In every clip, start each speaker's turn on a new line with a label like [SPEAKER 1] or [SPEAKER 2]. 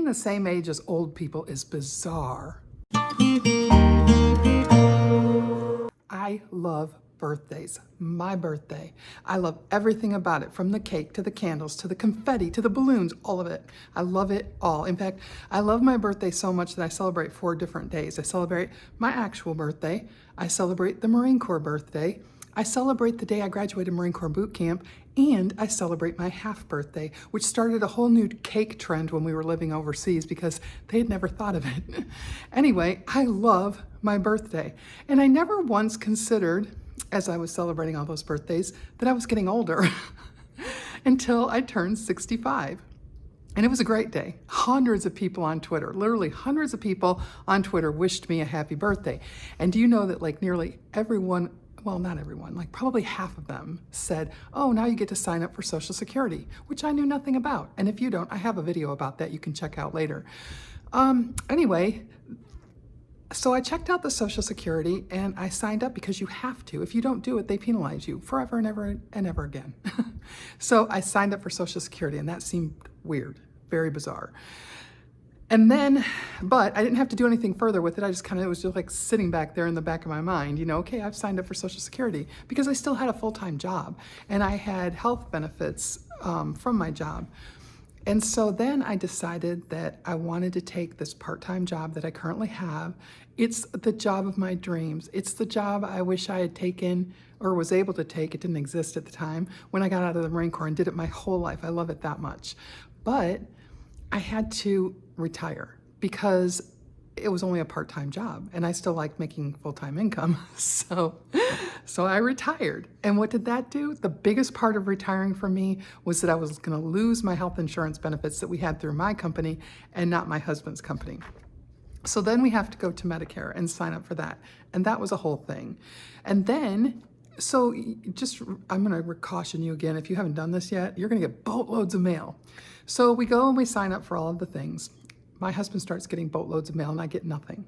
[SPEAKER 1] being the same age as old people is bizarre. I love birthdays. My birthday. I love everything about it, from the cake to the candles to the confetti to the balloons, all of it. I love it all. In fact, I love my birthday so much that I celebrate 4 different days. I celebrate my actual birthday. I celebrate the Marine Corps birthday. I celebrate the day I graduated Marine Corps boot camp, and I celebrate my half birthday, which started a whole new cake trend when we were living overseas because they had never thought of it. Anyway, I love my birthday, and I never once considered, as I was celebrating all those birthdays, that I was getting older until I turned 65. And it was a great day. Hundreds of people on Twitter, literally hundreds of people on Twitter wished me a happy birthday. And do you know that like nearly everyone, well, not everyone, like probably half of them said, oh, now you get to sign up for Social Security, which I knew nothing about. And if you don't, I have a video about that you can check out later. Anyway, so I checked out the Social Security and I signed up because you have to. If you don't do it, they penalize you forever and ever and ever again. So I signed up for Social Security, and that seemed weird, very bizarre. And then, but I didn't have to do anything further with it. I just kind of, it was just like sitting back there in the back of my mind, you know, okay, I've signed up for Social Security because I still had a full-time job and I had health benefits from my job. And so then I decided that I wanted to take this part-time job that I currently have. It's the job of my dreams. It's the job I wish I had taken or was able to take. It didn't exist at the time when I got out of the Marine Corps and did it my whole life. I love it that much. But I had to retire because it was only a part-time job and I still liked making full-time income. So I retired. And what did that do? The biggest part of retiring for me was that I was going to lose my health insurance benefits that we had through my company and not my husband's company. So then we have to go to Medicare and sign up for that. And that was a whole thing. And then, so just, I'm going to caution you again, if you haven't done this yet, you're going to get boatloads of mail. So we go and we sign up for all of the things. My husband starts getting boatloads of mail and I get nothing.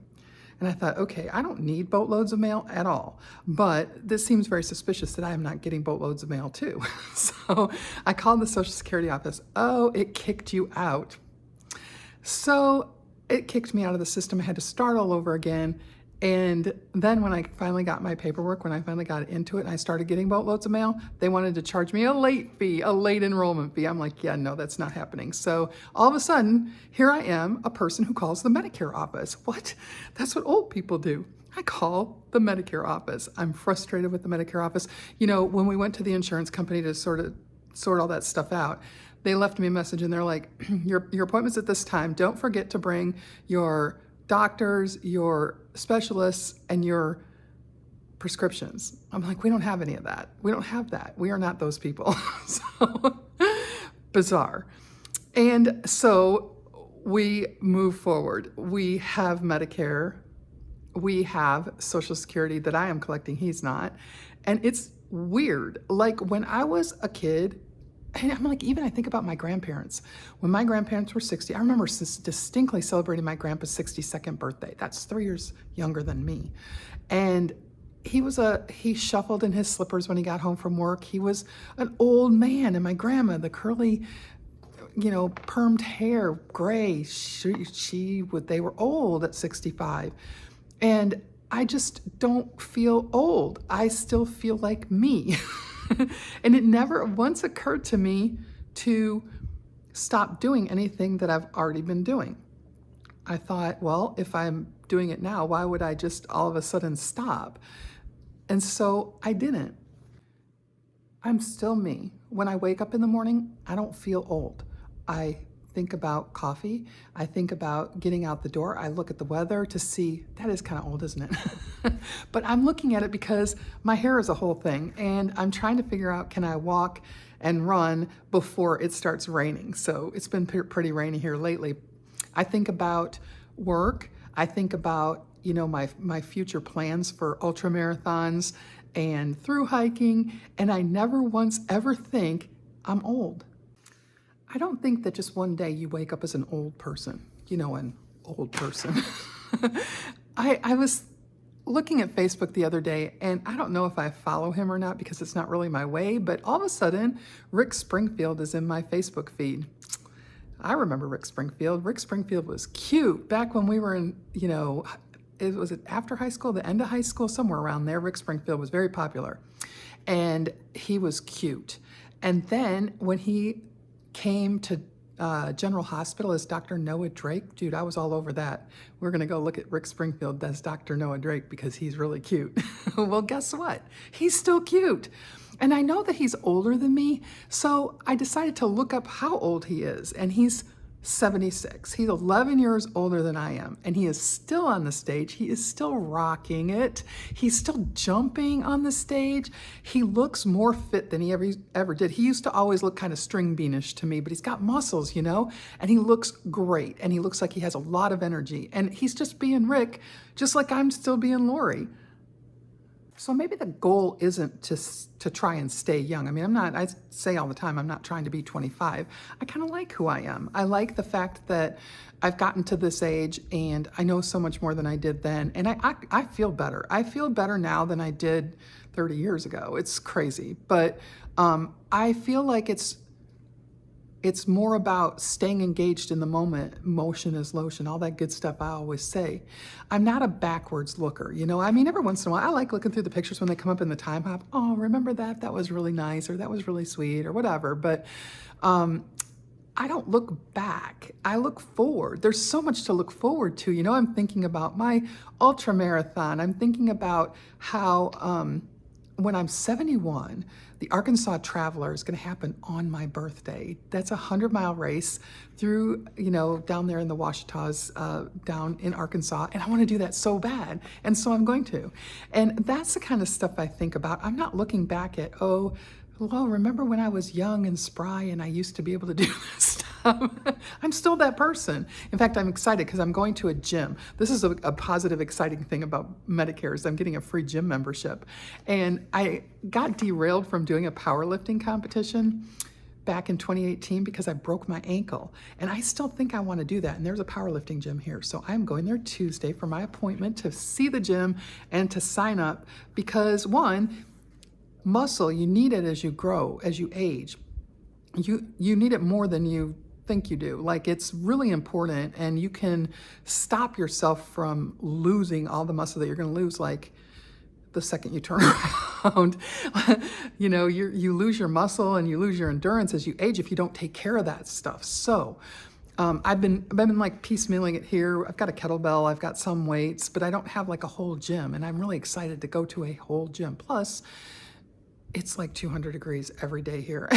[SPEAKER 1] And I thought, okay, I don't need boatloads of mail at all, but this seems very suspicious that I am not getting boatloads of mail too. So I called the Social Security office. Oh, it kicked you out. So it kicked me out of the system. I had to start all over again. And then when I finally got my paperwork, when I finally got into it and I started getting boatloads of mail, they wanted to charge me a late fee, a late enrollment fee. I'm like, yeah, no, that's not happening. So all of a sudden, here I am, a person who calls the Medicare office. What? That's what old people do. I call the Medicare office. I'm frustrated with the Medicare office. You know, when we went to the insurance company to sort all that stuff out, they left me a message and they're like, your appointment's at this time. Don't forget to bring your doctors, your specialists, and your prescriptions. I'm like, we don't have any of that. We don't have that. We are not those people. So bizarre. And so we move forward. We have Medicare. We have Social Security that I am collecting. He's not. And it's weird. Like when I was a kid, and I'm like, even I think about my grandparents. When my grandparents were 60, I remember distinctly celebrating my grandpa's 62nd birthday. That's 3 years younger than me. And he shuffled in his slippers when he got home from work. He was an old man. And my grandma, the curly, you know, permed hair, gray, they were old at 65. And I just don't feel old. I still feel like me. And it never once occurred to me to stop doing anything that I've already been doing. I thought, well, if I'm doing it now, why would I just all of a sudden stop? And so I didn't. I'm still me. When I wake up in the morning, I don't feel old. I think about coffee. I think about getting out the door. I look at the weather to see, that is kind of old, isn't it? But I'm looking at it because my hair is a whole thing and I'm trying to figure out, can I walk and run before it starts raining? So it's been pretty rainy here lately. I think about work. I think about, you know, my future plans for ultramarathons and through hiking. And I never once ever think I'm old. I don't think that just one day you wake up as an old person, you know, an old person. I was looking at Facebook the other day, and I don't know if I follow him or not because it's not really my way, but all of a sudden, Rick Springfield is in my Facebook feed. I remember Rick Springfield. Rick Springfield was cute back when we were in, was it after high school, the end of high school, somewhere around there. Rick Springfield was very popular and he was cute. And then when he came to General Hospital as Dr. Noah Drake, dude, I was all over that. We're going to go look at Rick Springfield as Dr. Noah Drake because he's really cute. Well, guess what? He's still cute. And I know that he's older than me, so I decided to look up how old he is, and he's 76. He's 11 years older than I am, and he is still on the stage. He is still rocking it. He's still jumping on the stage. He looks more fit than he ever did. He used to always look kind of string beanish to me, but he's got muscles, and he looks great, and he looks like he has a lot of energy, and he's just being Rick, just like I'm still being Lori. So maybe the goal isn't to try and stay young. I mean, I say all the time, I'm not trying to be 25. I kind of like who I am. I like the fact that I've gotten to this age and I know so much more than I did then. And I feel better. I feel better now than I did 30 years ago. It's crazy. But I feel like it's more about staying engaged in the moment. Motion is lotion, all that good stuff I always say. I'm not a backwards looker, I mean, every once in a while, I like looking through the pictures when they come up in the time hop. Oh, remember that? That was really nice, or that was really sweet, or whatever. But I don't look back. I look forward. There's so much to look forward to. I'm thinking about my ultramarathon. I'm thinking about how when I'm 71, the Arkansas Traveler is going to happen on my birthday. That's a 100-mile race through, down there in the Ouachitas, down in Arkansas. And I want to do that so bad. And so I'm going to. And that's the kind of stuff I think about. I'm not looking back at, well, remember when I was young and spry and I used to be able to do this stuff? I'm still that person. In fact, I'm excited because I'm going to a gym. This is a positive, exciting thing about Medicare is I'm getting a free gym membership. And I got derailed from doing a powerlifting competition back in 2018 because I broke my ankle. And I still think I want to do that. And there's a powerlifting gym here. So I'm going there Tuesday for my appointment to see the gym and to sign up because, one, muscle, you need it as you grow, as you age. You need it more than you think you do. Like, it's really important, and you can stop yourself from losing all the muscle that you're going to lose, like the second you turn around. You lose your muscle and you lose your endurance as you age if you don't take care of that stuff. So I've been like piecemealing it here. I've got a kettlebell, I've got some weights, but I don't have like a whole gym, and I'm really excited to go to a whole gym. Plus, it's like 200 degrees every day here.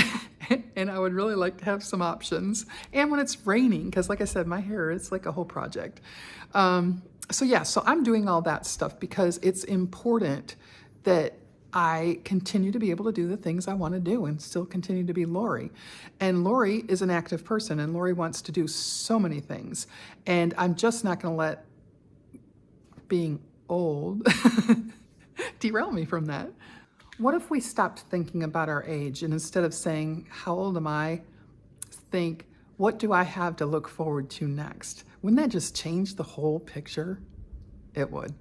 [SPEAKER 1] And I would really like to have some options. And when it's raining, because like I said, my hair, it's like a whole project. So I'm doing all that stuff because it's important that I continue to be able to do the things I want to do and still continue to be Lori. And Lori is an active person, and Lori wants to do so many things. And I'm just not going to let being old derail me from that. What if we stopped thinking about our age and instead of saying, how old am I, think, what do I have to look forward to next? Wouldn't that just change the whole picture? It would.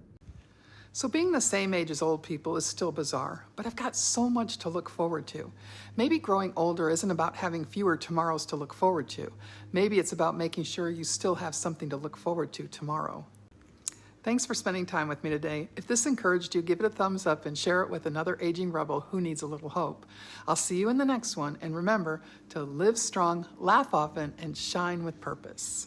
[SPEAKER 1] So being the same age as old people is still bizarre, but I've got so much to look forward to. Maybe growing older isn't about having fewer tomorrows to look forward to. Maybe it's about making sure you still have something to look forward to tomorrow. Thanks for spending time with me today. If this encouraged you, give it a thumbs up and share it with another aging rebel who needs a little hope. I'll see you in the next one, and remember to live strong, laugh often, and shine with purpose.